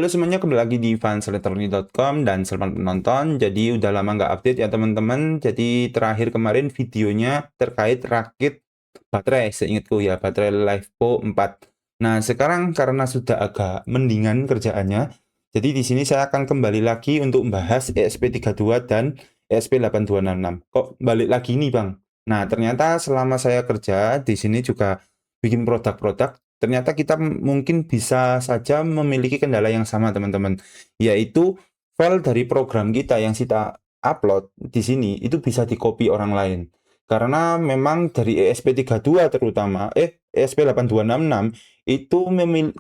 Halo semuanya, kembali lagi di fanselectronic.com dan selamat menonton. Jadi udah lama nggak update ya teman-teman. Jadi terakhir kemarin videonya terkait rakit baterai, seingatku ya, baterai LiFePO 4. Nah sekarang karena sudah agak mendingan kerjaannya, jadi di sini saya akan kembali lagi untuk membahas ESP32 dan ESP8266. Kok balik lagi nih Bang? Nah ternyata selama saya kerja di sini juga bikin produk-produk, ternyata kita mungkin bisa saja memiliki kendala yang sama teman-teman, yaitu file dari program kita yang kita upload di sini itu bisa di-copy orang lain. Karena memang dari ESP32 terutama, ESP8266 itu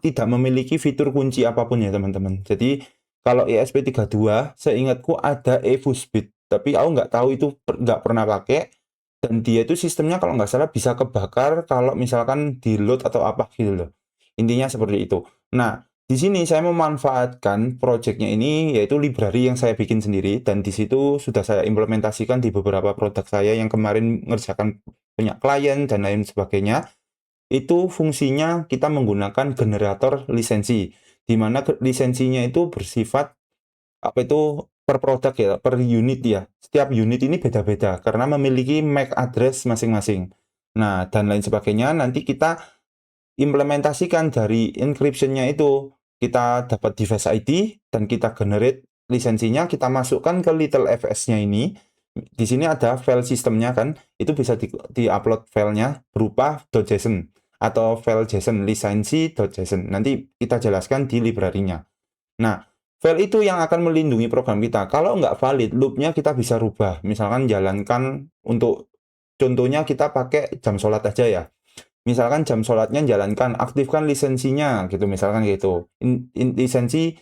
tidak memiliki fitur kunci apapun ya teman-teman. Jadi kalau ESP32 seingatku ada eFuseBit, tapi aku nggak tahu itu nggak pernah pakai, dan dia itu sistemnya kalau nggak salah bisa kebakar kalau misalkan di load atau apa gitu loh. Intinya seperti itu. Nah, di sini saya memanfaatkan projectnya ini yaitu library yang saya bikin sendiri, dan di situ sudah saya implementasikan di beberapa produk saya yang kemarin mengerjakan banyak klien dan lain sebagainya. Itu fungsinya kita menggunakan generator lisensi, di mana lisensinya itu bersifat apa itu per produk ya, per unit ya. Setiap unit ini beda-beda karena memiliki MAC address masing-masing. Nah, dan lain sebagainya nanti kita implementasikan dari encryption-nya itu. Kita dapat device ID dan kita generate lisensinya, kita masukkan ke little fs-nya ini. Di sini ada file sistemnya kan, itu bisa di-upload filenya berupa .json atau file JSON lisensi.json. Nanti kita jelaskan di library-nya. Nah, file itu yang akan melindungi program kita. Kalau nggak valid, loop-nya kita bisa rubah. Misalkan jalankan untuk, contohnya kita pakai jam sholat aja ya. Misalkan jam sholatnya jalankan, aktifkan lisensinya, gitu. Misalkan gitu. Lisensi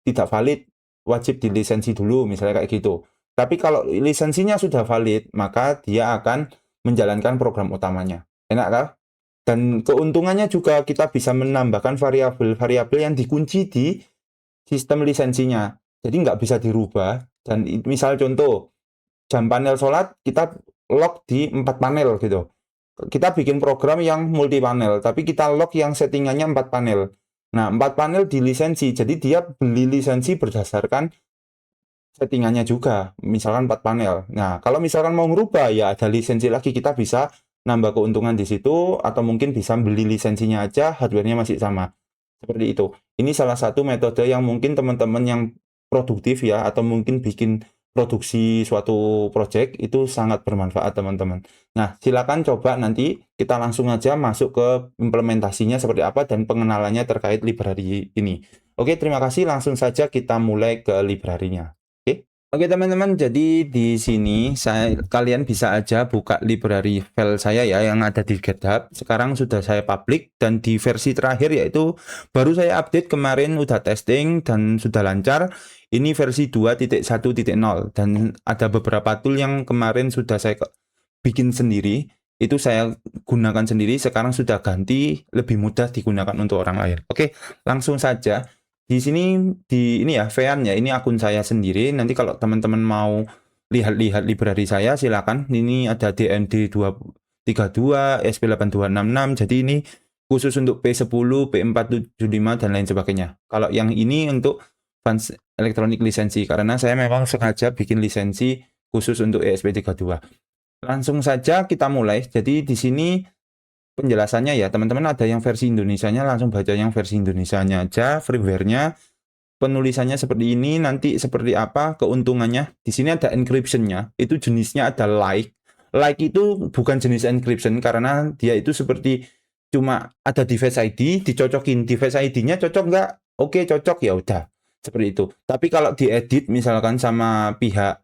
tidak valid, wajib dilisensi dulu, misalnya kayak gitu. Tapi kalau lisensinya sudah valid, maka dia akan menjalankan program utamanya. Enak kan? Dan keuntungannya juga kita bisa menambahkan variabel-variabel yang dikunci di sistem lisensinya. Jadi nggak bisa dirubah. Dan misal contoh, jam panel sholat, kita lock di 4 panel gitu. Kita bikin program yang multi panel, tapi kita lock yang settingannya 4 panel. Nah, 4 panel di lisensi, jadi dia beli lisensi berdasarkan settingannya juga, misalkan 4 panel. Nah, kalau misalkan mau ngerubah, ya ada lisensi lagi, kita bisa nambah keuntungan di situ, atau mungkin bisa beli lisensinya aja, hardware-nya masih sama. Seperti itu. Ini salah satu metode yang mungkin teman-teman yang produktif ya, atau mungkin bikin produksi suatu project, itu sangat bermanfaat teman-teman. Nah, silakan coba nanti kita langsung aja masuk ke implementasinya seperti apa dan pengenalannya terkait library ini. Oke, terima kasih. Langsung saja kita mulai ke library-nya. Oke teman-teman, jadi di sini kalian bisa aja buka library file saya ya yang ada di GitHub. Sekarang sudah saya public dan di versi terakhir yaitu baru saya update kemarin, udah testing dan sudah lancar. Ini versi 2.1.0 dan ada beberapa tool yang kemarin sudah saya bikin sendiri. Itu saya gunakan sendiri, sekarang sudah ganti lebih mudah digunakan untuk orang lain. Oke, langsung saja. Di sini ini ya Vean ya, ini akun saya sendiri. Nanti kalau teman-teman mau lihat-lihat library saya silakan. Ini ada DND 232, SP8266. Jadi ini khusus untuk P10, P475 dan lain sebagainya. Kalau yang ini untuk fans elektronik lisensi karena saya memang sengaja bikin lisensi khusus untuk ESP32. Langsung saja kita mulai. Jadi di sini penjelasannya ya teman-teman, ada yang versi Indonesianya, langsung baca yang versi Indonesianya aja. Firmware-nya, penulisannya seperti ini, nanti seperti apa keuntungannya. Di sini ada encryption-nya, itu jenisnya ada like. Like itu bukan jenis encryption karena dia itu seperti cuma ada device ID, dicocokin device ID-nya cocok nggak? Oke, cocok ya udah. Seperti itu. Tapi kalau diedit misalkan sama pihak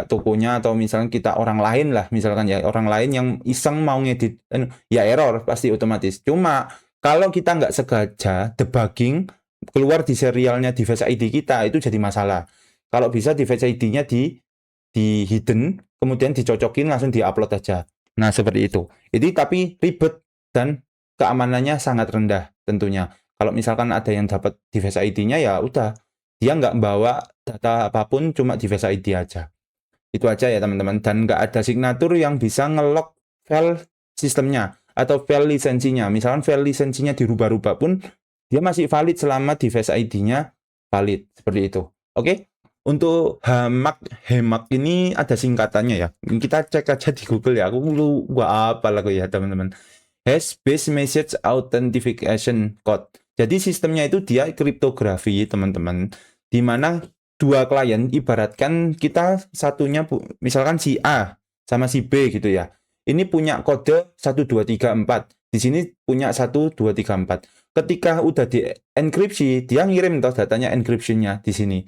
tokonya, atau misalkan kita orang lain lah, misalkan ya orang lain yang iseng mau ngedit, ya error pasti otomatis. Cuma kalau kita nggak sengaja debugging, keluar di serialnya device ID kita, itu jadi masalah. Kalau bisa device ID-nya di hidden, kemudian dicocokin langsung diupload aja. Nah seperti itu. Jadi tapi ribet dan keamanannya sangat rendah tentunya. Kalau misalkan ada yang dapat device ID-nya, ya udah, dia nggak bawa data apapun, cuma device ID aja. Itu aja ya teman-teman. Dan nggak ada signatur yang bisa nge-lock file sistemnya atau file lisensinya. Misalkan file lisensinya dirubah-rubah pun dia masih valid selama device ID-nya valid, seperti itu. Oke. Untuk HEMAC ini ada singkatannya ya. Kita cek aja di Google ya. Aku lupa apa lah ya teman-teman. Hash Based Message Authentication Code. Jadi sistemnya itu dia kriptografi teman-teman. Di mana dua klien ibaratkan kita satunya misalkan si A sama si B gitu ya. Ini punya kode 1234. Di sini punya 1234. Ketika udah di enkripsi, dia ngirim toh datanya encryption-nya di sini.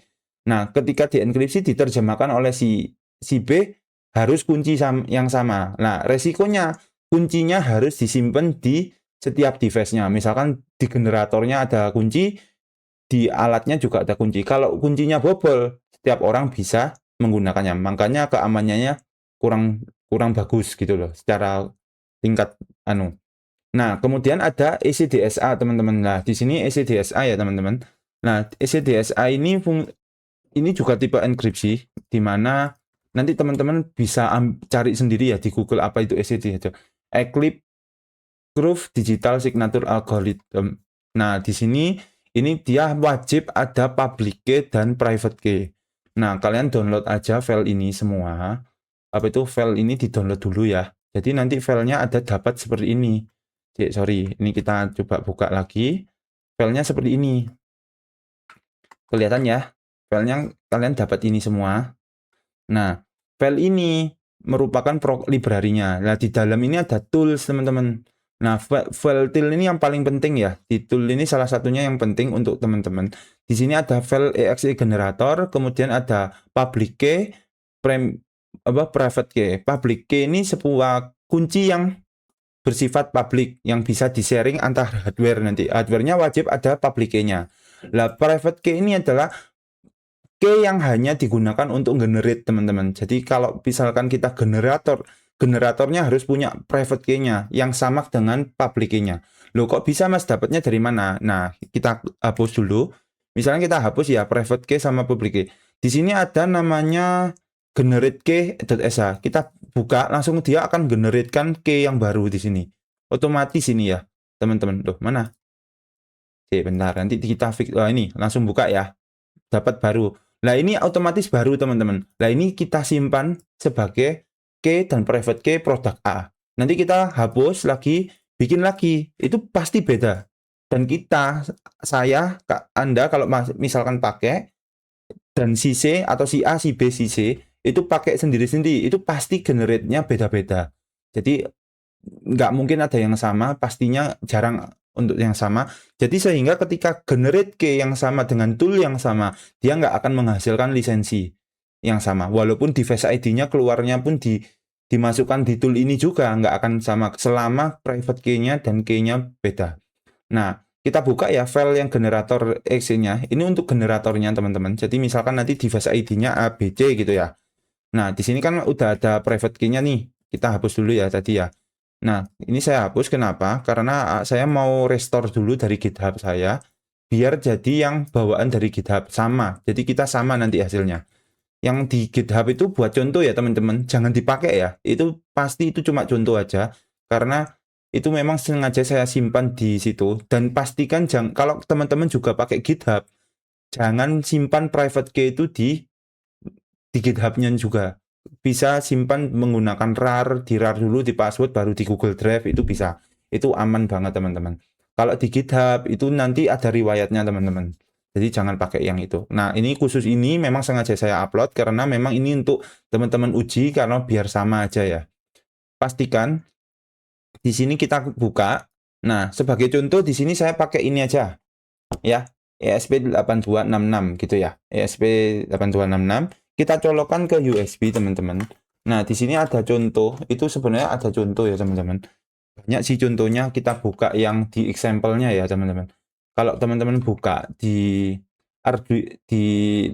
Nah, ketika dienkripsi diterjemahkan oleh si B harus kunci yang sama. Nah, resikonya kuncinya harus disimpan di setiap device-nya. Misalkan di generatornya ada kunci, di alatnya juga ada kunci. Kalau kuncinya bobol, setiap orang bisa menggunakannya. Makanya keamanannya kurang bagus gitu loh secara tingkat anu. Nah, kemudian ada ECDSA teman-teman. Nah, di sini ECDSA ya teman-teman. Nah, ECDSA ini juga tipe enkripsi, di mana nanti teman-teman bisa cari sendiri ya di Google apa itu ECDSA. Eclipse Digital Signature Algorithm. Nah, di sini ini dia wajib ada public key dan private key. Nah, kalian download aja file ini semua. Apa itu file ini di-download dulu ya. Jadi nanti filenya ada dapat seperti ini. Sorry, ini kita coba buka lagi. Filenya seperti ini. Kelihatan ya? Filenya kalian dapat ini semua. Nah, file ini merupakan library-nya. Nah, di dalam ini ada tools, teman-teman. Nah, file tool ini yang paling penting ya. Di tool ini salah satunya yang penting untuk teman-teman. Di sini ada file exe generator, kemudian ada public key, private key. Public key ini sebuah kunci yang bersifat public yang bisa di-sharing antar hardware nanti. Hardware-nya wajib ada public key-nya. Lah, private key ini adalah key yang hanya digunakan untuk generate, teman-teman. Jadi kalau misalkan kita generatornya harus punya private key-nya yang sama dengan public key-nya. Loh, kok bisa Mas dapatnya dari mana? Nah, kita hapus dulu. Misalnya kita hapus ya private key sama public key. Di sini ada namanya generate key.sa. Kita buka, langsung dia akan generatekan key yang baru di sini. Otomatis ini ya, teman-teman. Loh, mana? Oke, bentar. Nanti kita fix. Ini langsung buka ya. Dapat baru. Nah, ini otomatis baru, teman-teman. Nah, ini kita simpan sebagai key dan private key produk A. Nanti kita hapus lagi, bikin lagi. Itu pasti beda. Dan Anda kalau misalkan pakai, dan si C atau si A, si B, si C, itu pakai sendiri-sendiri. Itu pasti generate-nya beda-beda. Jadi, nggak mungkin ada yang sama, pastinya jarang untuk yang sama. Jadi sehingga ketika generate key yang sama dengan tool yang sama, dia nggak akan menghasilkan lisensi yang sama. Walaupun device ID-nya keluarnya pun dimasukkan di tool ini juga nggak akan sama selama private key-nya dan key-nya beda. Nah, kita buka ya file yang generator exe-nya. Ini untuk generatornya teman-teman. Jadi misalkan nanti device ID-nya ABC gitu ya. Nah, di sini kan udah ada private key-nya nih. Kita hapus dulu ya tadi ya. Nah, ini saya hapus kenapa? Karena saya mau restore dulu dari GitHub saya, biar jadi yang bawaan dari GitHub sama. Jadi kita sama nanti hasilnya. Yang di GitHub itu buat contoh ya teman-teman, jangan dipakai ya. Itu pasti itu cuma contoh aja, karena itu memang sengaja saya simpan di situ. Dan pastikan kalau teman-teman juga pakai GitHub, jangan simpan private key itu di GitHub-nya juga. Bisa simpan menggunakan RAR, di RAR dulu, di password, baru di Google Drive, itu bisa. Itu aman banget teman-teman. Kalau di GitHub, itu nanti ada riwayatnya teman-teman. Jadi jangan pakai yang itu. Nah, ini khusus ini memang sengaja saya upload, karena memang ini untuk teman-teman uji, karena biar sama aja ya. Pastikan, di sini kita buka. Nah, sebagai contoh, di sini saya pakai ini aja. Ya, ESP8266 gitu ya. ESP8266. Kita colokkan ke USB, teman-teman. Nah, di sini ada contoh. Itu sebenarnya ada contoh ya, teman-teman. Banyak sih contohnya, kita buka yang di example-nya ya, teman-teman. Kalau teman-teman buka di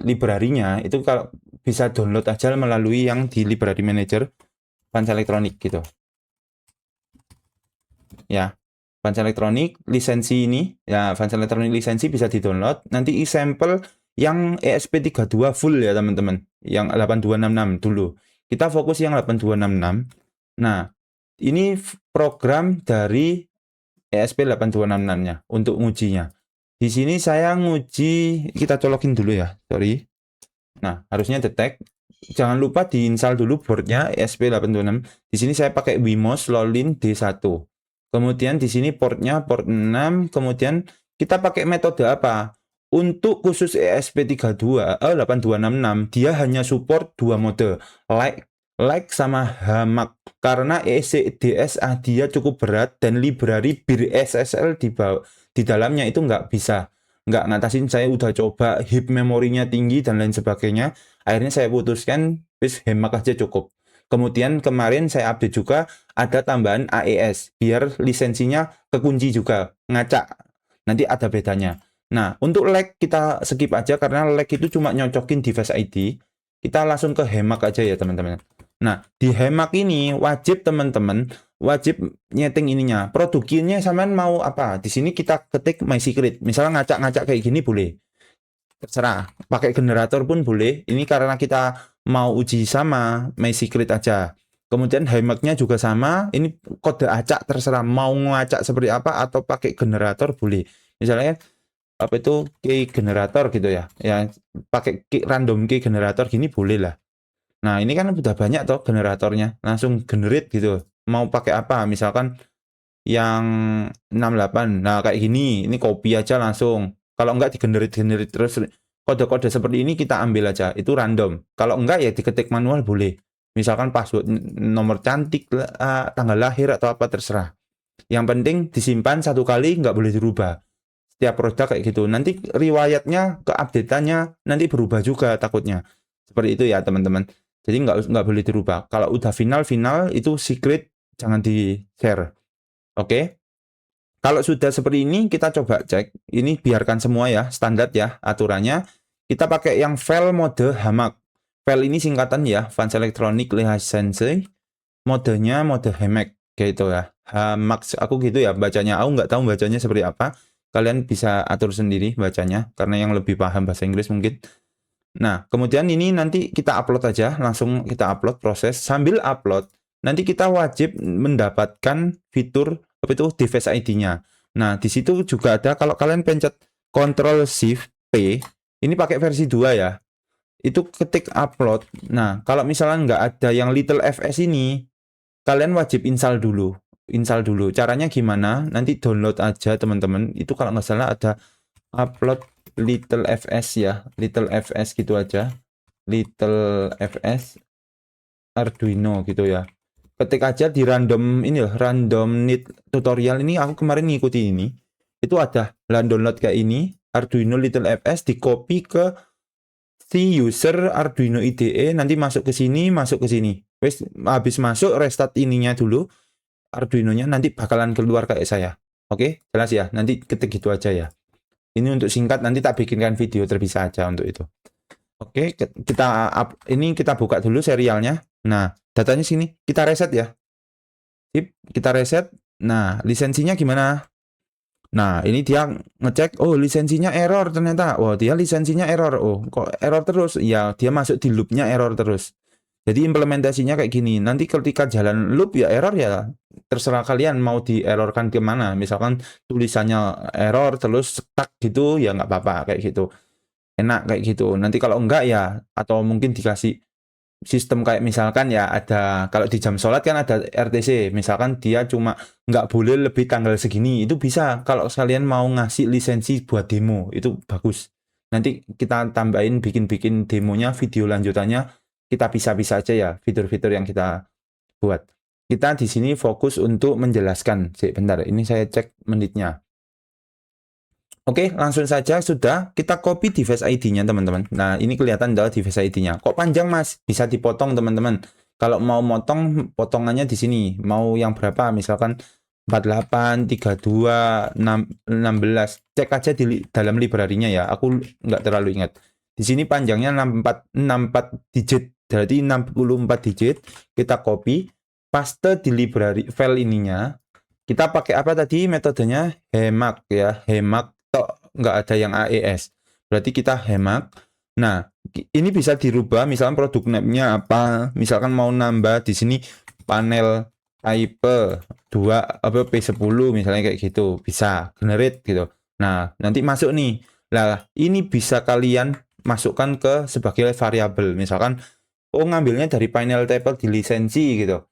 library-nya, itu kalau bisa download aja melalui yang di library manager Fans Elektronik gitu. Ya. Fans Elektronik lisensi ini, ya Fans Elektronik lisensi bisa di-download. Nanti example yang ESP32 full ya teman-teman, yang 8266 dulu. Kita fokus yang 8266. Nah, ini program dari ESP8266-nya untuk ngujinya. Di sini saya nguji, kita colokin dulu ya, sorry. Nah, harusnya detect. Jangan lupa diinstal dulu boardnya ESP86. Di sini saya pakai Wemos Lolin D1. Kemudian di sini portnya port 6. Kemudian kita pakai metode apa? Untuk khusus ESP8266 dia hanya support dua mode, like sama HAMAC. Karena ECDSA dia cukup berat dan library bir SSL di dalamnya itu nggak bisa, nggak ngatasin. Saya udah coba, heap memorinya tinggi dan lain sebagainya. Akhirnya saya putuskan bis HAMAC aja cukup. Kemudian kemarin saya update juga ada tambahan AES biar lisensinya kekunci juga, ngacak. Nanti ada bedanya. Nah, untuk lag kita skip aja karena lag itu cuma nyocokin device ID. Kita langsung ke HAMAC aja ya teman-teman. Nah, di HAMAC ini wajib teman-teman, wajib nyeting ininya. Produksinya sampean mau apa? Di sini kita ketik my secret. Misalnya ngacak-ngacak kayak gini boleh. Terserah. Pakai generator pun boleh. Ini karena kita mau uji sama my secret aja. Kemudian HAMAC-nya juga sama. Ini kode acak terserah mau ngacak seperti apa atau pakai generator boleh. Misalnya apa itu key generator gitu ya. Ya pakai random key generator gini boleh lah. Nah, ini kan udah banyak toh generatornya. Langsung generate gitu. Mau pakai apa? Misalkan yang 68. Nah, kayak gini. Ini copy aja langsung. Kalau enggak di-generate terus. Kode-kode seperti ini kita ambil aja. Itu random. Kalau enggak ya diketik manual boleh. Misalkan password, nomor cantik, tanggal lahir atau apa terserah. Yang penting disimpan satu kali, nggak boleh dirubah. Setiap produk kayak gitu. Nanti riwayatnya, keupdateannya nanti berubah juga takutnya. Seperti itu ya teman-teman. Jadi nggak boleh dirubah. Kalau udah final itu secret, jangan di share. Oke. Kalau sudah seperti ini kita coba cek. Ini biarkan semua ya, standar ya aturannya. Kita pakai yang file mode HAMAC. File ini singkatan ya, Advanced Electronic License. Modenya mode HAMAC gitu ya. HAMAC aku gitu ya bacanya. Aku nggak tahu bacanya seperti apa. Kalian bisa atur sendiri bacanya karena yang lebih paham bahasa Inggris mungkin. Nah, kemudian ini nanti kita upload aja, langsung kita upload proses. Sambil upload, nanti kita wajib mendapatkan fitur apa itu device ID-nya. Nah, di situ juga ada kalau kalian pencet Ctrl Shift P, ini pakai versi 2 ya. Itu ketik upload. Nah, kalau misalnya nggak ada yang Little FS ini, kalian wajib install dulu. Install dulu. Caranya gimana? Nanti download aja teman-teman. Itu kalau nggak salah ada upload Little FS ya. Little FS gitu aja. Little FS Arduino gitu ya. Ketik aja di random ini loh, random need tutorial ini aku kemarin ngikuti ini. Itu ada download kayak ini, Arduino Little FS di copy ke si user Arduino IDE, nanti masuk ke sini, Wes habis masuk restart ininya dulu Arduino-nya, nanti bakalan keluar kayak saya. Oke, jelas ya. Nanti ketik gitu aja ya. Ini untuk singkat, nanti tak bikinkan video terpisah aja untuk itu. Oke, ini kita buka dulu serialnya. Nah, datanya sini, kita reset ya. Sip, kita reset. Nah, lisensinya gimana? Nah, ini dia ngecek, oh lisensinya error ternyata. Oh, dia lisensinya error. Oh, kok error terus? Ya, dia masuk di loopnya error terus. Jadi implementasinya kayak gini. Nanti ketika jalan loop ya error ya. Terserah kalian mau di errorkan kemana. Misalkan tulisannya error terus stuck gitu ya nggak apa-apa kayak gitu. Enak kayak gitu. Nanti kalau enggak ya atau mungkin dikasih sistem kayak misalkan ya ada kalau di jam sholat kan ada RTC, misalkan dia cuma nggak boleh lebih tanggal segini, itu bisa kalau kalian mau ngasih lisensi buat demo itu bagus. Nanti kita tambahin bikin demonya, video lanjutannya kita bisa-bisa aja ya fitur-fitur yang kita buat. Kita di sini fokus untuk menjelaskan. Bentar, ini saya cek menitnya. Oke, langsung saja sudah kita copy device ID-nya teman-teman. Nah, ini kelihatan adalah device ID-nya. Kok panjang Mas? Bisa dipotong teman-teman. Kalau mau motong, potongannya di sini. Mau yang berapa? Misalkan 48, 32, 16. Cek aja di dalam library-nya ya. Aku nggak terlalu ingat. Di sini panjangnya 64 digit. Berarti 64 digit. Kita copy, paste di library file ininya. Kita pakai apa tadi metodenya? HAMAC ya, HAMAC. Nggak ada yang AES. Berarti kita HAMAC. Nah, ini bisa dirubah. Misalkan produk name-nya apa? Misalkan mau nambah di sini panel type 2 apa P10 misalnya kayak gitu. Bisa generate gitu. Nah, nanti masuk nih. Lah, ini bisa kalian masukkan ke sebagai variabel. Misalkan, oh ngambilnya dari final table di lisensi gitu.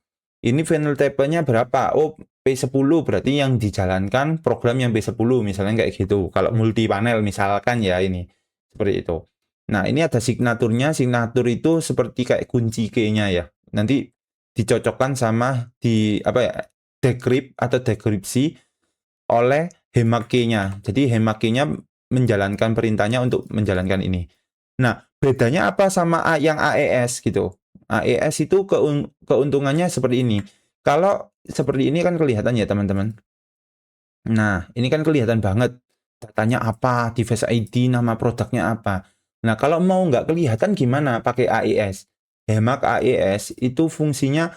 Ini final table-nya berapa? Oh, P10 berarti yang dijalankan program yang P10 misalnya kayak gitu. Kalau multi panel misalkan ya ini. Seperti itu. Nah, ini ada signaturnya. Signatur itu seperti kayak kunci key-nya ya. Nanti dicocokkan sama di apa ya? Decrypt atau dekripsi oleh Hemake-nya. Jadi Hemake-nya menjalankan perintahnya untuk menjalankan ini. Nah, bedanya apa sama yang AES gitu? AES itu keuntungannya seperti ini. Kalau seperti ini kan kelihatan ya teman-teman. Nah, ini kan kelihatan banget. Datanya apa, device ID, nama produknya apa. Nah, kalau mau nggak kelihatan gimana pakai AES? Hemak AES itu fungsinya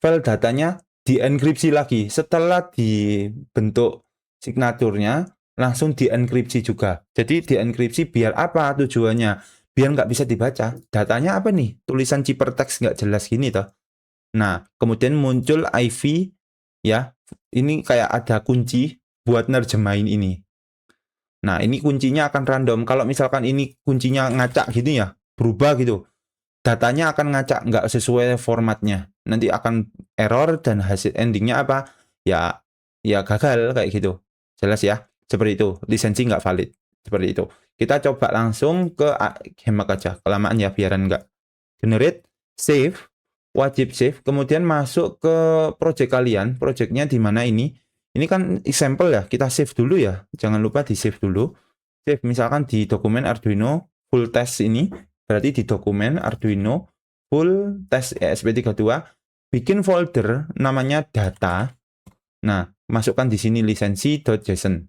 file datanya dienkripsi lagi. Setelah dibentuk signaturnya, langsung dienkripsi juga. Jadi dienkripsi biar apa tujuannya? Biar nggak bisa dibaca. Datanya apa nih? Tulisan ciphertext nggak jelas gini toh. Nah, kemudian muncul IV ya. Ini kayak ada kunci buat nerjemahin ini. Nah, ini kuncinya akan random. Kalau misalkan ini kuncinya ngacak gitu ya, berubah gitu. Datanya akan ngacak, nggak sesuai formatnya. Nanti akan error dan hasil endingnya apa? Ya, ya gagal kayak gitu. Jelas ya? Seperti itu. Lisensi nggak valid. Seperti itu. Kita coba langsung ke Hemak aja. Kelamaan ya, biaran nggak. Generate, save, wajib save. Kemudian masuk ke project kalian. Projectnya di mana ini? Ini kan example ya, kita save dulu ya. Jangan lupa di save dulu. Save misalkan di dokumen Arduino full test ini, berarti di dokumen Arduino full test ESP32, bikin folder namanya data. Nah, masukkan di sini lisensi.json.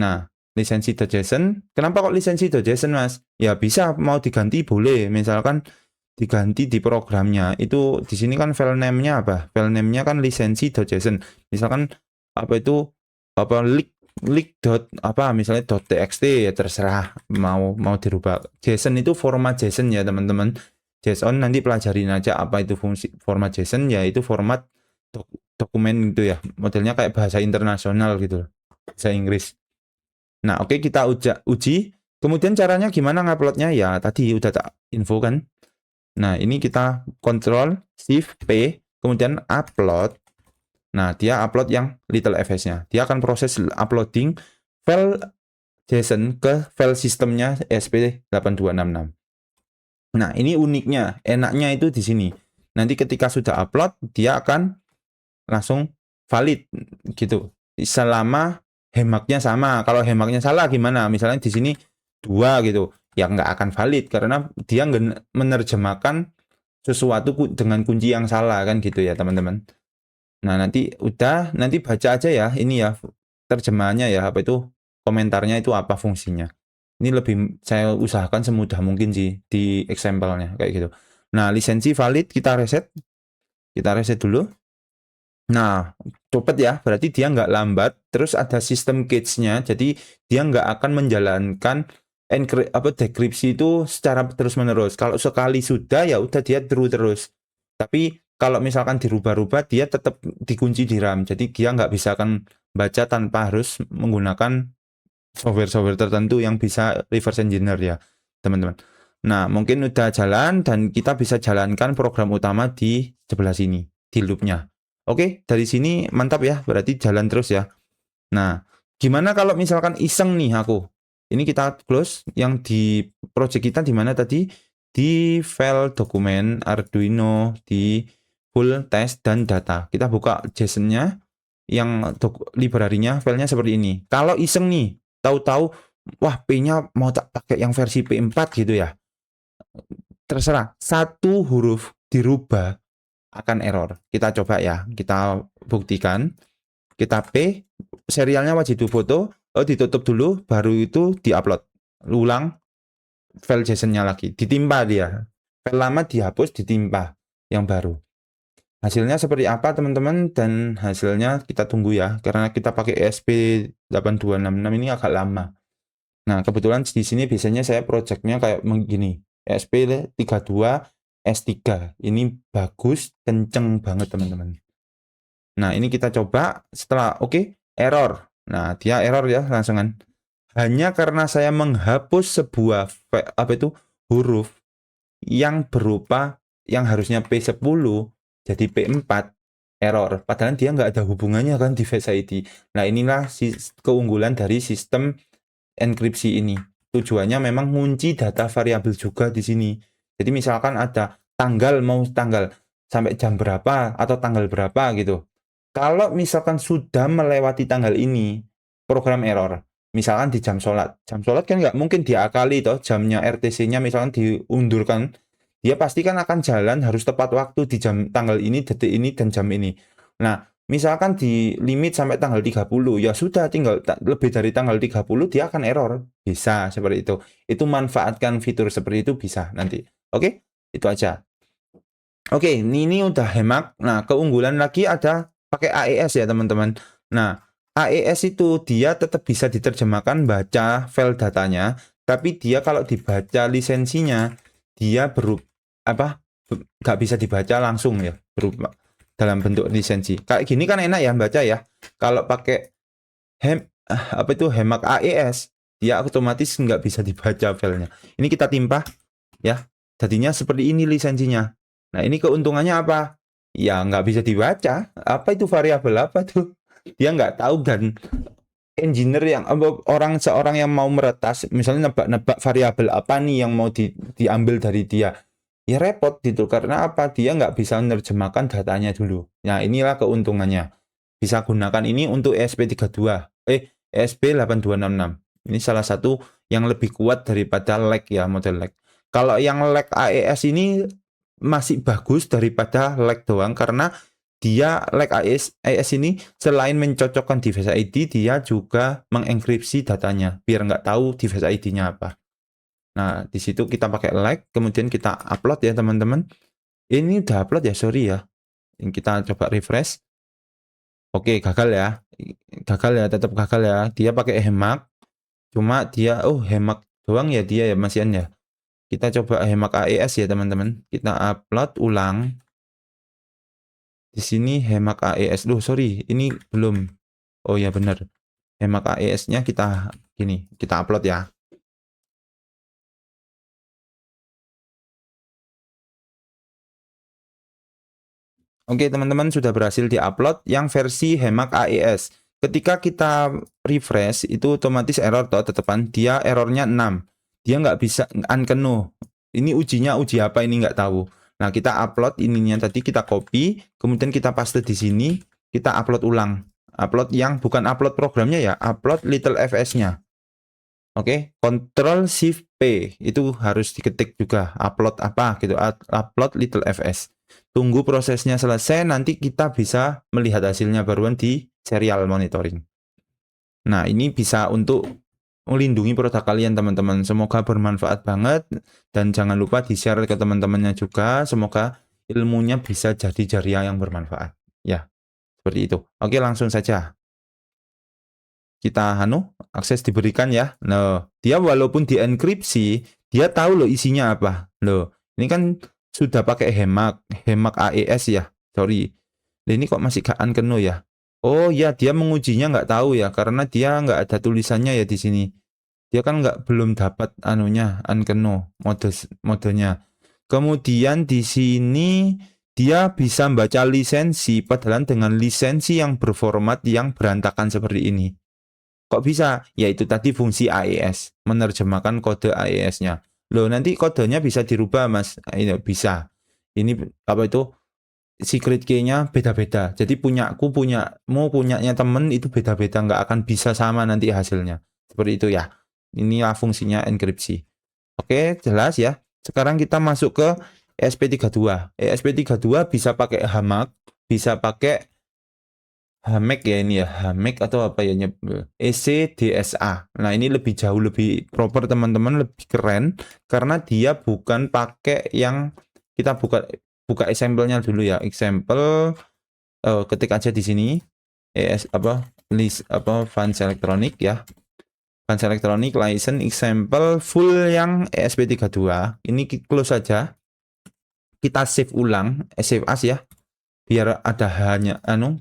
Nah, lisensi.json, kenapa kok lisensi.json mas? Ya bisa mau diganti boleh, misalkan diganti di programnya. Itu di sini kan file name-nya apa? File name-nya kan lisensi.json. Misalkan apa itu apa leak dot apa misalnya .txt ya terserah mau dirubah. JSON itu format JSON ya teman-teman. JSON nanti pelajarin aja apa itu fungsi format JSON ya itu format dokumen gitu ya. Modelnya kayak bahasa internasional gitu. Bahasa Inggris. Nah, oke kita uji. Kemudian caranya gimana nguploadnya? Ya tadi udah tak info kan. Nah, ini kita kontrol shift P, kemudian upload. Nah, dia upload yang little fs-nya. Dia akan proses uploading file JSON ke file sistemnya ESP8266. Nah, ini uniknya, enaknya itu di sini. Nanti ketika sudah upload, dia akan langsung valid gitu. Selama hemaknya sama. Kalau hemaknya salah gimana? Misalnya di sini 2 gitu. Ya nggak akan valid karena dia menerjemahkan sesuatu dengan kunci yang salah kan gitu ya teman-teman. Nah nanti baca aja ya ini ya terjemahannya ya apa itu komentarnya itu apa fungsinya. Ini lebih saya usahakan semudah mungkin sih di example-nya kayak gitu. Nah lisensi valid kita reset dulu. Nah cepet ya berarti dia nggak lambat. Terus ada sistem cache-nya jadi dia nggak akan menjalankan dekripsi itu secara terus menerus. Kalau sekali sudah ya udah dia terus. Tapi kalau misalkan dirubah-rubah dia tetap dikunci di RAM. Jadi dia nggak bisa akan baca tanpa harus menggunakan software-software tertentu yang bisa reverse engineer ya teman-teman. Nah mungkin udah jalan dan kita bisa jalankan program utama di sebelah sini di loopnya. Oke dari sini mantap ya berarti jalan terus ya. Nah gimana kalau misalkan iseng nih aku? Ini kita close yang di project kita di mana tadi? Di file dokumen Arduino di full test dan data. Kita buka JSON-nya yang library-nya filenya seperti ini. Kalau iseng nih, tahu-tahu wah P-nya mau tak pakai yang versi P4 gitu ya. Terserah, satu huruf dirubah akan error. Kita coba ya, kita buktikan. Kita P, serialnya wajib difoto, ditutup dulu, baru itu diupload. Ulang file JSON-nya lagi, ditimpa dia. File lama dihapus, ditimpa yang baru. Hasilnya seperti apa teman-teman dan hasilnya kita tunggu ya karena kita pakai ESP8266 ini agak lama. Nah, kebetulan di sini biasanya saya projectnya kayak begini. ESP32 S3. Ini bagus, kenceng banget teman-teman. Nah, ini kita coba setelah oke, error. Nah, dia error ya langsungan. hanya karena saya menghapus sebuah huruf yang berupa yang harusnya P10 jadi P4 error. Padahal dia nggak ada hubungannya kan di Face ID. Nah inilah keunggulan dari sistem enkripsi ini. Tujuannya memang ngunci data variabel juga di sini. Jadi misalkan ada tanggal sampai jam berapa atau tanggal berapa gitu. Kalau misalkan sudah melewati tanggal ini, program error. Misalkan di jam sholat kan nggak mungkin diakali toh, jamnya RTC-nya misalkan diundurkan, dia pasti kan akan jalan harus tepat waktu di jam tanggal ini, detik ini, dan jam ini. Nah, misalkan di limit sampai tanggal 30, ya sudah tinggal lebih dari tanggal 30 dia akan error. Bisa seperti itu. Itu manfaatkan fitur seperti itu bisa nanti. Oke, itu aja. Oke, ini udah hemat. Nah, keunggulan lagi ada pakai AES ya teman-teman. Nah, AES itu dia tetap bisa diterjemahkan baca file datanya, tapi dia kalau dibaca lisensinya dia nggak bisa dibaca langsung ya, berupa dalam bentuk lisensi. Kayak gini kan enak ya baca ya. Kalau pakai hemak AES, dia otomatis nggak bisa dibaca filenya. Ini kita timpah ya, jadinya seperti ini lisensinya. Nah ini keuntungannya apa? Ya nggak bisa dibaca. Apa itu variabel apa tuh? Dia nggak tahu, dan engineer seorang yang mau meretas, misalnya nebak-nebak variabel apa nih yang mau diambil dari dia, ya repot gitu. Karena apa? Dia nggak bisa menerjemahkan datanya dulu. Nah inilah keuntungannya. Bisa gunakan ini untuk ESP32, ESP8266. Ini salah satu yang lebih kuat daripada lag ya, model lag. Kalau yang lag AES ini masih bagus daripada lag doang, karena dia lag AES ini selain mencocokkan device ID, dia juga mengenkripsi datanya biar nggak tahu device ID-nya apa. Nah, di situ kita pakai lag, kemudian kita upload ya teman-teman. Ini udah upload ya, sorry ya. Kita coba refresh. Oke, gagal ya. Gagal ya, tetap gagal ya. Dia pakai hemak. Cuma dia hemak doang ya dia ya masian ya. Kita coba hemak AES ya teman-teman. Kita upload ulang. Di sini hemak AES. Sorry, ini belum. Oh ya benar. Hemak AES-nya kita upload ya. Oke teman-teman, sudah berhasil diupload yang versi hemak AES. Ketika kita refresh itu otomatis error toh, tetepan dia errornya 6. Dia nggak bisa unknown. Ini uji apa ini nggak tahu. Nah kita upload ininya tadi, kita copy, kemudian kita paste di sini, kita upload ulang. Upload yang bukan upload programnya ya, upload little fs-nya. Oke, Ctrl Shift P itu harus diketik juga, upload apa gitu, upload little fs. Tunggu prosesnya selesai, nanti kita bisa melihat hasilnya baruan di serial monitoring. Nah, ini bisa untuk melindungi produk kalian teman-teman. Semoga bermanfaat banget, dan jangan lupa di-share ke teman-temannya juga. Semoga ilmunya bisa jadi jariah yang bermanfaat. Ya, seperti itu. Oke, langsung saja. Kita akses diberikan ya. Nah, dia walaupun dienkripsi, dia tahu loh isinya apa. Loh, ini kan sudah pakai hemak AES ya. Sorry. Nah, ini kok masih gak unknown ya? Oh ya, dia mengujinya nggak tahu ya, karena dia nggak ada tulisannya ya di sini. Dia kan belum dapat unknown modenya. Kemudian di sini dia bisa baca lisensi, padahal dengan lisensi yang berformat yang berantakan seperti ini. Kok bisa? Yaitu tadi fungsi AES, menerjemahkan kode AES-nya. Loh, nanti kodenya bisa dirubah, Mas. Ini bisa. Ini secret key-nya beda-beda. Jadi punyanya temen itu beda-beda, nggak akan bisa sama nanti hasilnya. Seperti itu ya. Inilah fungsinya enkripsi. Oke, jelas ya. Sekarang kita masuk ke ESP32. ESP32 bisa pakai HAMAC, bisa pakai HAMEC ya ini ya, HAMEC atau apa ya, ECDSA. Nah ini jauh lebih proper teman-teman, lebih keren, karena dia bukan pakai yang kita buka example-nya dulu ya. Example, ketik aja di sini Fans Electronic ya. Fans Electronic license example full yang ESP32. Ini close saja. Kita save ulang, save as ya. Biar ada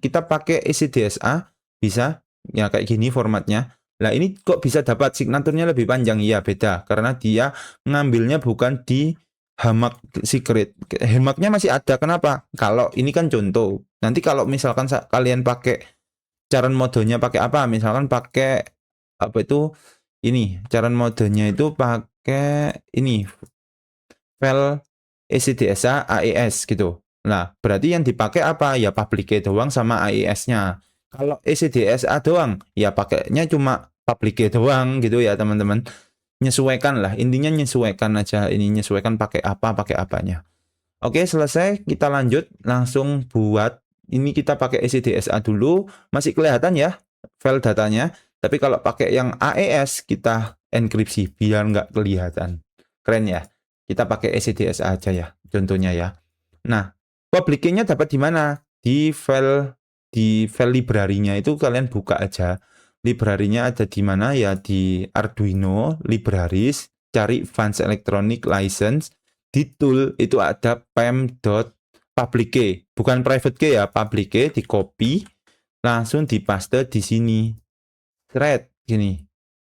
kita pakai ECDSA bisa ya, kayak gini formatnya. Nah ini kok bisa dapat signaturnya lebih panjang? Iya beda, karena dia ngambilnya bukan di Hamak Secret. Hamaknya masih ada, kenapa? Kalau ini kan contoh. Nanti kalau misalkan kalian pakai cara modenya pakai apa? Misalkan pakai apa itu? Ini cara modenya itu pakai ini file ECDSA AES gitu. Nah, berarti yang dipakai apa? Ya public key doang sama AES-nya. Kalau ECDSA doang, ya pakainya cuma public key doang gitu ya, teman-teman. Nyesuaikan lah, intinya nyesuaikan aja. Ini nyesuaikan pakai apa, pakai apanya. Oke, selesai. Kita lanjut langsung buat ini kita pakai ECDSA dulu. Masih kelihatan ya file datanya. Tapi kalau pakai yang AES kita enkripsi biar nggak kelihatan. Keren ya. Kita pakai ECDSA aja ya, contohnya ya. Nah, public key-nya dapat di mana? Di file library-nya itu kalian buka aja. Library-nya ada di mana ya? Di Arduino libraries, cari Fans Electronic License. Di tool itu ada pem.public key, bukan private key ya, public key, di copy langsung dipaste di sini. Thread gini.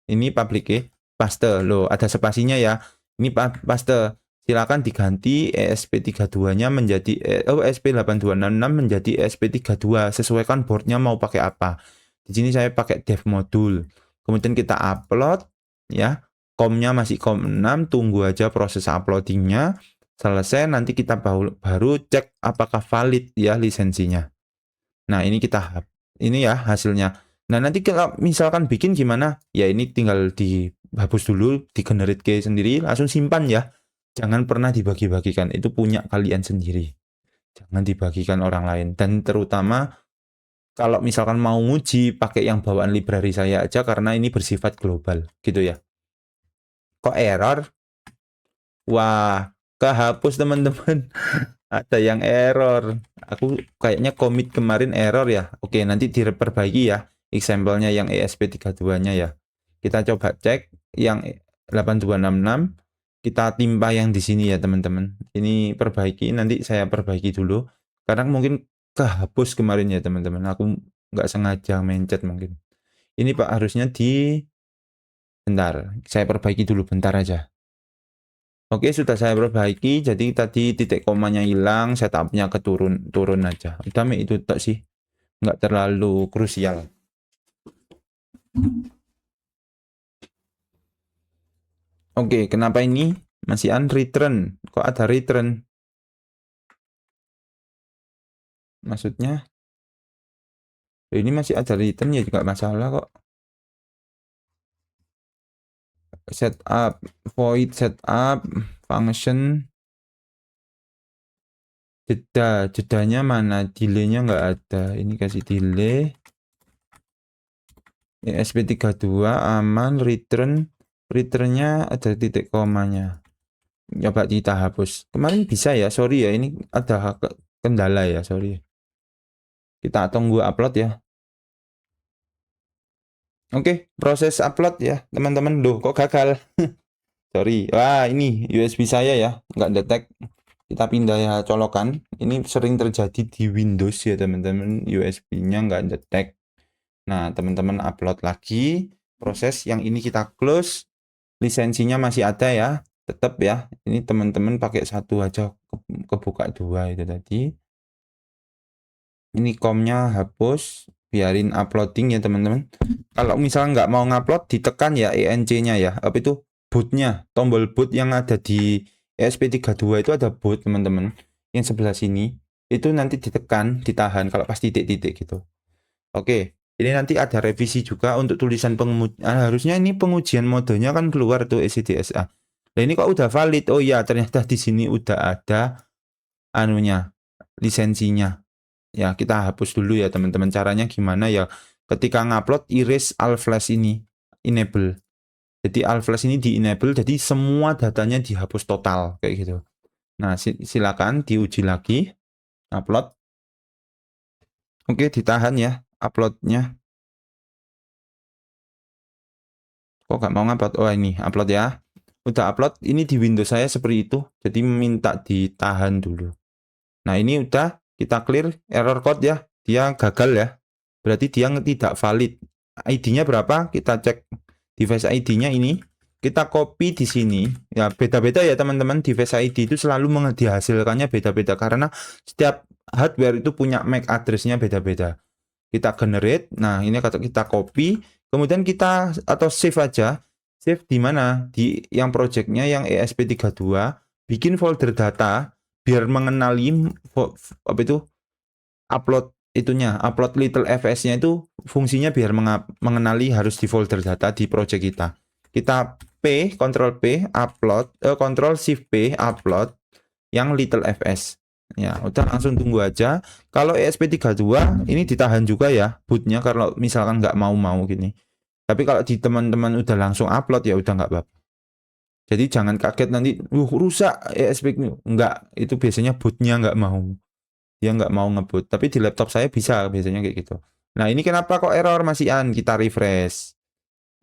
Ini public key, paste. Loh, ada spasinya ya. Ini paste. Silakan diganti ESP32-nya menjadi ESP8266 menjadi ESP32. Sesuaikan boardnya mau pakai apa. Di sini saya pakai dev modul. Kemudian kita upload ya. COM-nya masih COM 6, tunggu aja proses uploadingnya. Selesai nanti kita baru cek apakah valid ya lisensinya. Nah, ini ya hasilnya. Nah, nanti kalau misalkan bikin gimana? Ya ini tinggal dihapus dulu, di-generate key sendiri, langsung simpan ya. Jangan pernah dibagi-bagikan, itu punya kalian sendiri. Jangan dibagikan orang lain. Dan terutama kalau misalkan mau nguji pakai yang bawaan library saya aja karena ini bersifat global gitu ya. Kok error? Wah, kehapus teman-teman. Ada yang error. Aku kayaknya commit kemarin error ya. Oke, nanti diperbaiki ya. Example-nya yang ESP32-nya ya. Kita coba cek yang 8266. Kita timpa yang di sini ya, teman-teman. Ini perbaiki, nanti saya perbaiki dulu. Karena mungkin kehapus kemarin ya, teman-teman. Aku nggak sengaja mencet mungkin. Ini Pak harusnya bentar. Saya perbaiki dulu bentar aja. Oke, sudah saya perbaiki. Jadi tadi titik komanya hilang, setupnya turun aja. Udah itu tak sih, nggak terlalu krusial. Oke, kenapa ini masih unreturn? Kok ada return? Maksudnya ini masih ada return ya juga masalah kok. Setup, void setup, function. Jedanya mana? Delaynya nggak ada. Ini kasih delay. ESP32 aman, returnnya ada titik komanya. Coba kita hapus. Kemarin bisa ya, sorry ya, ini ada kendala ya, sorry. Kita tunggu upload ya. Oke, proses upload ya, teman-teman. Loh, kok gagal? Sorry. Wah, ini USB saya ya, nggak detect. Kita pindah ya colokan. Ini sering terjadi di Windows ya, teman-teman. USB-nya nggak detect. Nah, teman-teman upload lagi. Proses yang ini kita close. Lisensinya masih ada ya. Tetap ya. Ini teman-teman pakai satu aja, kebuka dua itu tadi. Ini comnya hapus, biarin uploading ya teman-teman. Kalau misalnya nggak mau ngupload, ditekan ya ENC-nya ya. Apa itu? Bootnya, tombol boot yang ada di ESP32 itu ada boot teman-teman. Yang sebelah sini itu nanti ditekan, ditahan kalau pas titik-titik gitu. Oke, ini nanti ada revisi juga untuk tulisan harusnya ini pengujian modenya kan keluar tuh ECDSA. Nah ini kok udah valid? Oh iya, ternyata di sini udah ada anunya, lisensinya. Ya, kita hapus dulu ya teman-teman. Caranya gimana ya? Ketika ngupload erase all flash ini enable. Jadi all flash ini di enable, jadi semua datanya dihapus total kayak gitu. Nah, silakan diuji lagi upload. Oke, ditahan ya uploadnya. Kok nggak mau ngupload? Oh ini upload ya. Udah upload. Ini di Windows saya seperti itu. Jadi minta ditahan dulu. Nah ini udah kita clear error code ya. Dia gagal ya. Berarti dia tidak valid. ID-nya berapa? Kita cek device ID-nya ini. Kita copy di sini. Ya, beda-beda ya teman-teman. Device ID itu selalu dihasilkannya beda-beda karena setiap hardware itu punya MAC address-nya beda-beda. Kita generate. Nah, ini kita copy, kemudian kita atau save aja. Save di mana? Di yang projectnya yang ESP32, bikin folder data biar mengenali apa itu upload itunya, upload little fs-nya itu fungsinya biar mengenali harus di folder data di project kita. Kita P, Ctrl P, upload, Ctrl Shift P, upload yang little fs. Ya, udah langsung tunggu aja. Kalau ESP32 ini ditahan juga ya bootnya kalau misalkan nggak mau gini. Tapi kalau di teman-teman udah langsung upload ya udah nggak apa-apa. Jadi jangan kaget nanti, rusak ESP ini. Enggak, itu biasanya bootnya nggak mau. Dia nggak mau ngebut. Tapi di laptop saya bisa biasanya kayak gitu. Nah ini kenapa kok error masih kita refresh.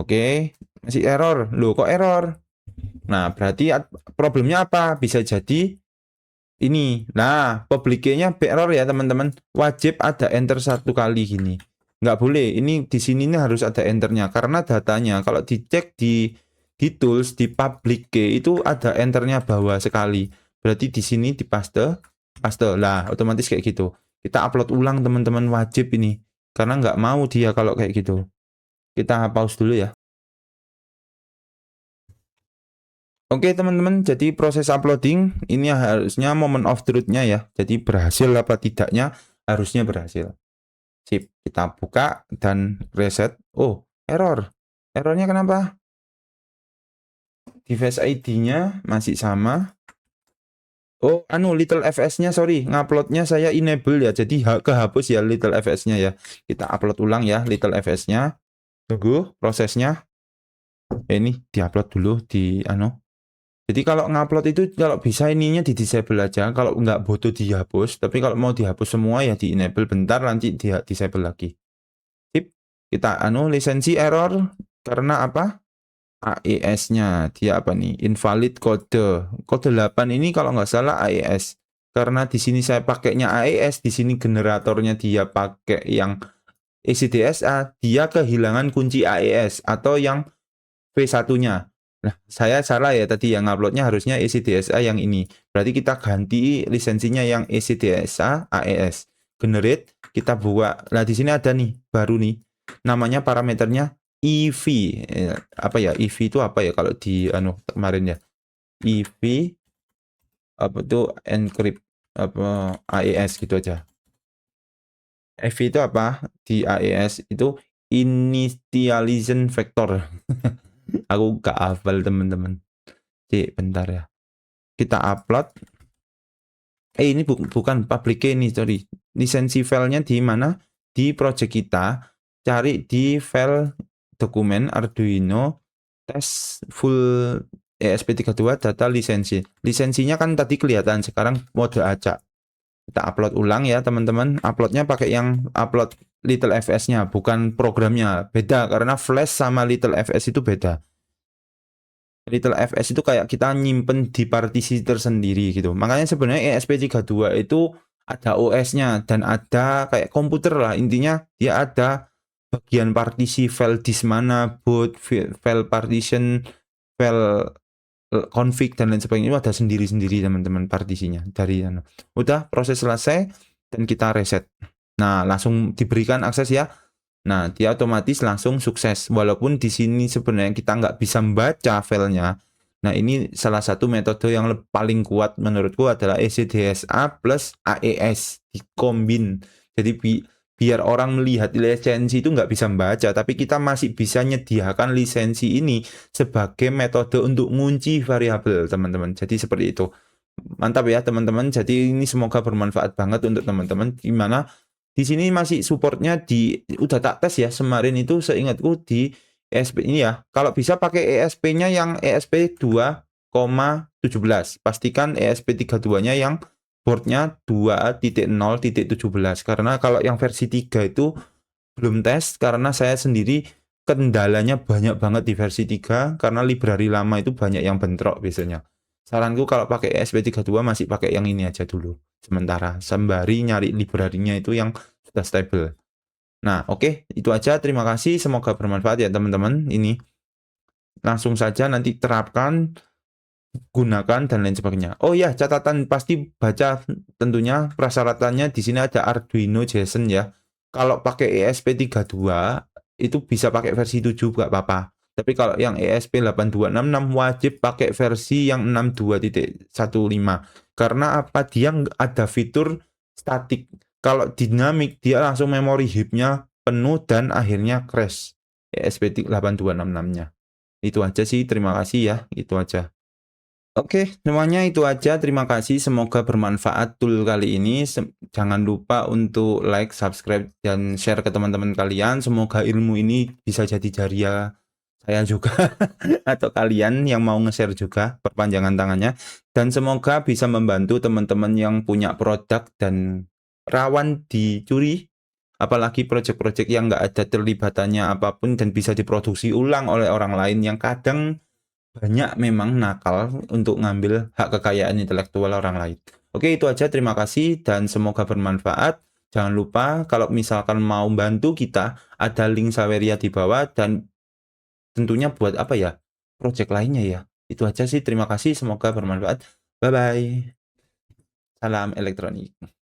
Oke, masih error. Loh kok error? Nah berarti problemnya apa? Bisa jadi ini. Nah public key-nya error ya teman-teman. Wajib ada enter satu kali gini. Nggak boleh. Ini di sini ini harus ada enternya karena datanya kalau dicek di tools di public key itu ada enternya bawah sekali. Berarti di sini di paste lah otomatis kayak gitu. Kita upload ulang teman-teman, wajib ini karena nggak mau dia kalau kayak gitu. Kita pause dulu ya. Oke teman-teman, jadi proses uploading ini harusnya moment of truth-nya ya. Jadi berhasil apa tidaknya harusnya berhasil. Sip, kita buka dan reset. Oh, error. Errornya kenapa? Device ID-nya masih sama. Oh, little fs-nya sorry, nguploadnya saya enable ya, jadi kehapus ya little fs-nya ya. Kita upload ulang ya little fs-nya. Tunggu prosesnya. Ini diupload dulu di Jadi kalau ngupload itu kalau bisa ininya di disable aja, kalau nggak butuh dihapus. Tapi kalau mau dihapus semua ya di enable bentar, nanti dia disable lagi. Sip. Kita lisensi error karena apa? AES-nya dia apa nih? Invalid kode. Kode 8 ini kalau nggak salah AES. Karena di sini saya pakainya AES, di sini generatornya dia pakai yang ECDSA, dia kehilangan kunci AES atau yang V1-nya. Nah, saya salah ya tadi yang uploadnya harusnya ECDSA yang ini. Berarti kita ganti lisensinya yang ECDSA AES. Generate, kita buat. Nah, di sini ada nih, baru nih. Namanya parameternya EV. Apa ya? EV itu apa ya kalau di kemarin ya? EV apa itu encrypt apa AES gitu aja. EV itu apa? Di AES itu initialization vector. Aku gak hafal teman-teman. Bentar ya. Kita upload. Ini bukan public key ini, sorry. Lisensi filenya di mana? Di project kita. Cari di file dokumen Arduino tes full ESP32 data lisensi. Lisensinya kan tadi kelihatan, sekarang mode acak. Kita upload ulang ya teman-teman. Uploadnya pakai yang upload little fs-nya, bukan programnya. Beda karena flash sama little fs itu beda. Little fs itu kayak kita nyimpen di partisi tersendiri gitu. Makanya sebenarnya ESP32 itu ada OS-nya dan ada kayak komputer lah. Intinya dia ada bagian partisi file disk mana, boot, file partition, file config dan lain sebagainya itu ada sendiri-sendiri teman-teman partisinya dari udah proses selesai dan kita reset. Nah, langsung diberikan akses ya. Nah, dia otomatis langsung sukses. Walaupun di sini sebenarnya kita nggak bisa membaca filenya. Nah, ini salah satu metode yang paling kuat menurutku adalah ECDSA plus AES dikombin. Jadi biar orang melihat lisensi itu nggak bisa membaca, tapi kita masih bisa menyediakan lisensi ini sebagai metode untuk ngunci variabel, teman-teman. Jadi seperti itu. Mantap ya, teman-teman. Jadi ini semoga bermanfaat banget untuk teman-teman. Gimana? Di sini masih supportnya udah tak tes ya kemarin itu seingatku di ESP ini ya. Kalau bisa pakai ESP-nya yang ESP 2,17. Pastikan ESP32-nya yang boardnya 2.0.17 karena kalau yang versi 3 itu belum tes karena saya sendiri kendalanya banyak banget di versi 3 karena library lama itu banyak yang bentrok biasanya. Saranku kalau pakai ESP32 masih pakai yang ini aja dulu sementara, sembari nyari library-nya itu yang sudah stable. Nah, oke, itu aja. Terima kasih. Semoga bermanfaat ya teman-teman. Ini langsung saja nanti terapkan, gunakan dan lain sebagainya. Oh ya, catatan pasti baca tentunya persyaratannya di sini ada Arduino JSON ya. Kalau pakai ESP32 itu bisa pakai versi 7 nggak apa-apa. Tapi kalau yang ESP8266 wajib pakai versi yang 62.15. Karena apa? Dia ada fitur statik. Kalau dinamik dia langsung memori heap-nya penuh dan akhirnya crash. ESP8266-nya. Itu aja sih, terima kasih ya. Itu aja. Oke, semuanya itu aja. Terima kasih. Semoga bermanfaat tool kali ini. Jangan lupa untuk like, subscribe, dan share ke teman-teman kalian. Semoga ilmu ini bisa jadi jariah saya juga atau kalian yang mau nge-share juga perpanjangan tangannya. Dan semoga bisa membantu teman-teman yang punya produk dan rawan dicuri. Apalagi project-project yang nggak ada terlibatannya apapun dan bisa diproduksi ulang oleh orang lain yang kadang banyak memang nakal untuk ngambil hak kekayaan intelektual orang lain. Oke, itu aja. Terima kasih dan semoga bermanfaat. Jangan lupa kalau misalkan mau bantu kita, ada link Saweria di bawah dan tentunya buat apa ya? Project lainnya ya. Itu aja sih. Terima kasih. Semoga bermanfaat. Bye-bye. Salam elektronik.